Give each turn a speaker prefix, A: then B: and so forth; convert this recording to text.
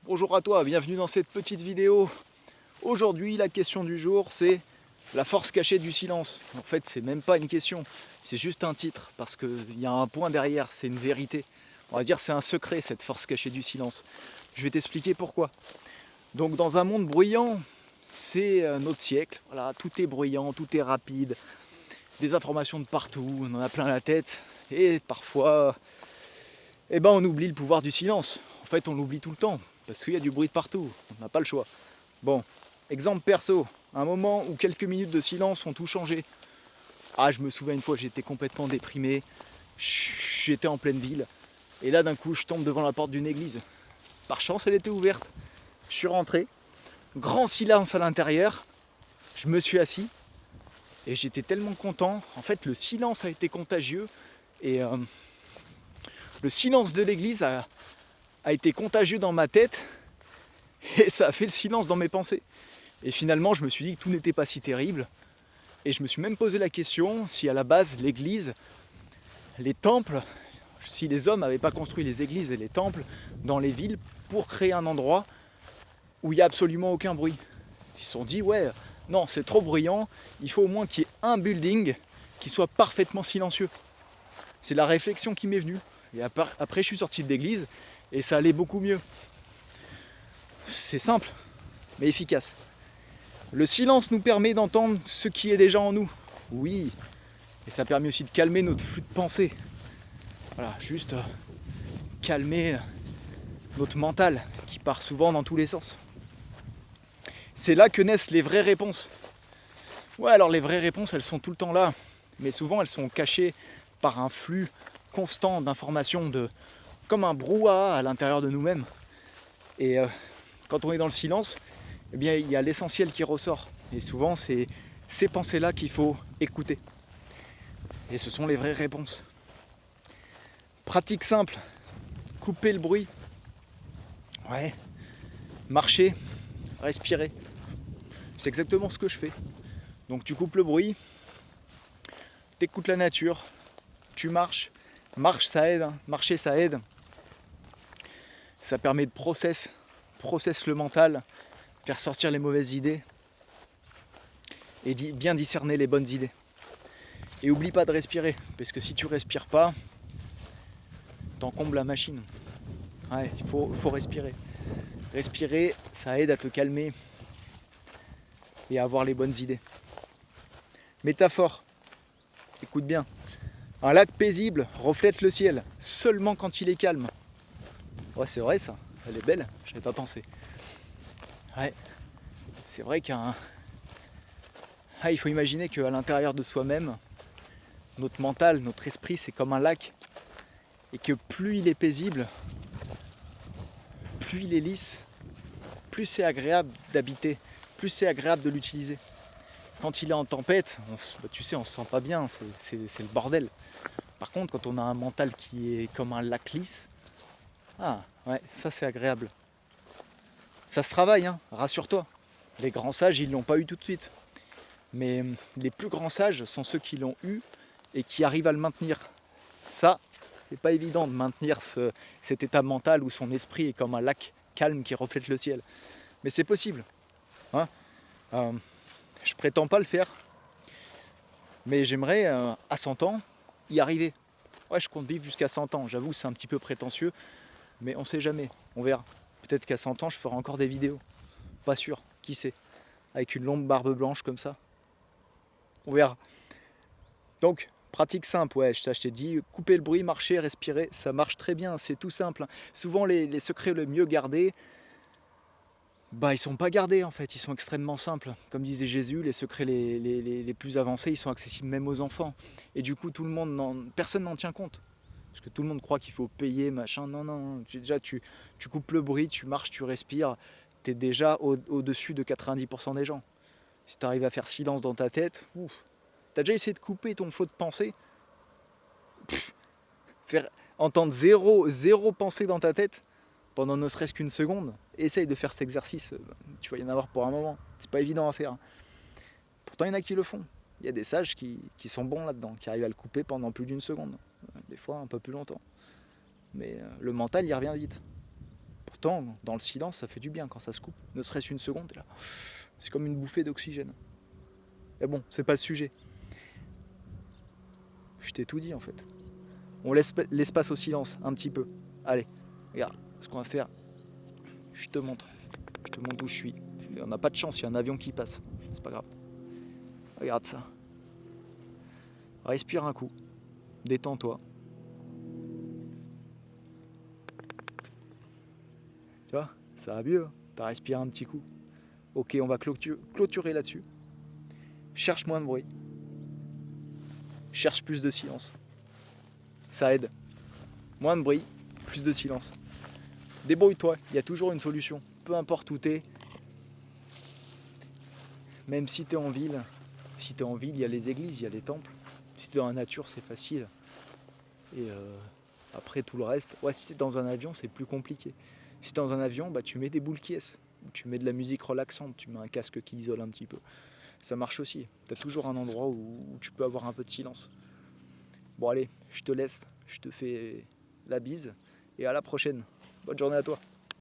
A: Bonjour à toi, bienvenue dans cette petite vidéo. Aujourd'hui, la question du jour, c'est la force cachée du silence. En fait, c'est même pas une question, c'est juste un titre, parce qu'il y a un point derrière, c'est une vérité. On va dire c'est un secret, cette force cachée du silence. Je vais t'expliquer pourquoi. Donc dans un monde bruyant, c'est notre siècle. Voilà, tout est bruyant, tout est rapide, des informations de partout, on en a plein la tête, et parfois, on oublie le pouvoir du silence. En fait, on l'oublie tout le temps, parce qu'il y a du bruit de partout, on n'a pas le choix. Bon, exemple perso, un moment où quelques minutes de silence ont tout changé. Ah, je me souviens une fois, j'étais complètement déprimé, j'étais en pleine ville, et là d'un coup, je tombe devant la porte d'une église. Par chance, elle était ouverte. Je suis rentré, grand silence à l'intérieur, je me suis assis, et j'étais tellement content. En fait, le silence a été contagieux, et le silence de l'église a été contagieux dans ma tête, et ça a fait le silence dans mes pensées. Et finalement, je me suis dit que tout n'était pas si terrible. Et je me suis même posé la question si à la base, l'église, les temples, si les hommes n'avaient pas construit les églises et les temples dans les villes pour créer un endroit où il n'y a absolument aucun bruit. Ils se sont dit, ouais, non, c'est trop bruyant, il faut au moins qu'il y ait un building qui soit parfaitement silencieux. C'est la réflexion qui m'est venue. Et après, je suis sorti de l'église et ça allait beaucoup mieux. C'est simple, mais efficace. Le silence nous permet d'entendre ce qui est déjà en nous. Oui, et ça permet aussi de calmer notre flux de pensée. Voilà, juste calmer notre mental qui part souvent dans tous les sens. C'est là que naissent les vraies réponses. Ouais, alors les vraies réponses, elles sont tout le temps là, mais souvent elles sont cachées par un flux constant d'informations, comme un brouhaha à l'intérieur de nous-mêmes. Et quand on est dans le silence, il y a l'essentiel qui ressort. Et souvent, c'est ces pensées-là qu'il faut écouter. Et ce sont les vraies réponses. Pratique simple, couper le bruit. Ouais, marcher, respirer. C'est exactement ce que je fais. Donc tu coupes le bruit, t'écoutes la nature, tu marches. Marche, ça aide, hein. Marcher, ça aide. Ça permet de process le mental, faire sortir les mauvaises idées et bien discerner les bonnes idées. Et oublie pas de respirer, parce que si tu respires pas, t'encombres la machine. Ouais, il faut respirer. Respirer, ça aide à te calmer et à avoir les bonnes idées. Métaphore, écoute bien. Un lac paisible reflète le ciel seulement quand il est calme. Ouais, c'est vrai ça, elle est belle, j'avais pas pensé. Ouais, c'est vrai il faut imaginer qu'à l'intérieur de soi-même, notre mental, notre esprit, c'est comme un lac. Et que plus il est paisible, plus il est lisse, plus c'est agréable d'habiter, plus c'est agréable de l'utiliser. Quand il est en tempête, tu sais, on se sent pas bien, c'est le bordel. Par contre, quand on a un mental qui est comme un lac lisse, ah ouais, ça c'est agréable. Ça se travaille, hein, rassure-toi. Les grands sages, ils l'ont pas eu tout de suite. Mais les plus grands sages sont ceux qui l'ont eu et qui arrivent à le maintenir. Ça, c'est pas évident de maintenir cet état mental où son esprit est comme un lac calme qui reflète le ciel. Mais c'est possible. Hein, je prétends pas le faire, mais j'aimerais, à 100 ans, y arriver. Ouais, je compte vivre jusqu'à 100 ans. J'avoue, c'est un petit peu prétentieux, mais on sait jamais. On verra. Peut-être qu'à 100 ans, je ferai encore des vidéos. Pas sûr. Qui sait? Avec une longue barbe blanche comme ça. On verra. Donc, pratique simple, ouais, je t'ai dit, couper le bruit, marcher, respirer, ça marche très bien, c'est tout simple. Souvent, les secrets le mieux gardés, ils sont pas gardés en fait, ils sont extrêmement simples. Comme disait Jésus, les secrets les plus avancés, ils sont accessibles même aux enfants. Et du coup, personne n'en tient compte. Parce que tout le monde croit qu'il faut payer, machin. Non, non, tu coupes le bruit, tu marches, tu respires, tu es déjà au-dessus de 90% des gens. Si tu arrives à faire silence dans ta tête, ouf. T'as déjà essayé de couper ton flot de pensée? Faire entendre zéro pensée dans ta tête pendant ne serait-ce qu'une seconde? Essaye de faire cet exercice, tu vas y en avoir pour un moment. C'est pas évident à faire. Pourtant, il y en a qui le font. Il y a des sages qui sont bons là-dedans, qui arrivent à le couper pendant plus d'une seconde. Des fois, un peu plus longtemps. Mais le mental, il revient vite. pourtant, dans le silence, ça fait du bien quand ça se coupe. Ne serait-ce une seconde, là. C'est comme une bouffée d'oxygène. Mais bon, c'est pas le sujet. Je t'ai tout dit en fait. On laisse l'espace au silence, un petit peu. Allez, regarde, ce qu'on va faire, je te montre. Je te montre où je suis. Et on n'a pas de chance, il y a un avion qui passe. C'est pas grave. Regarde ça. Respire un coup. Détends-toi. Tu vois, ça va mieux. T'as respiré un petit coup. Ok, on va clôturer là-dessus. Cherche moins de bruit. Cherche plus de silence. Ça aide. Moins de bruit, plus de silence. Débrouille-toi, il y a toujours une solution. Peu importe où t'es. Même si t'es en ville. Si t'es en ville, il y a les églises, il y a les temples. Si t'es dans la nature, c'est facile. Et après tout le reste, ouais, si t'es dans un avion, c'est plus compliqué. Si t'es dans un avion, bah, tu mets des boules qui est. Tu mets de la musique relaxante, tu mets un casque qui isole un petit peu. Ça marche aussi. T'as toujours un endroit où tu peux avoir un peu de silence. Bon allez, je te laisse, je te fais la bise et à la prochaine. Bonne journée à toi.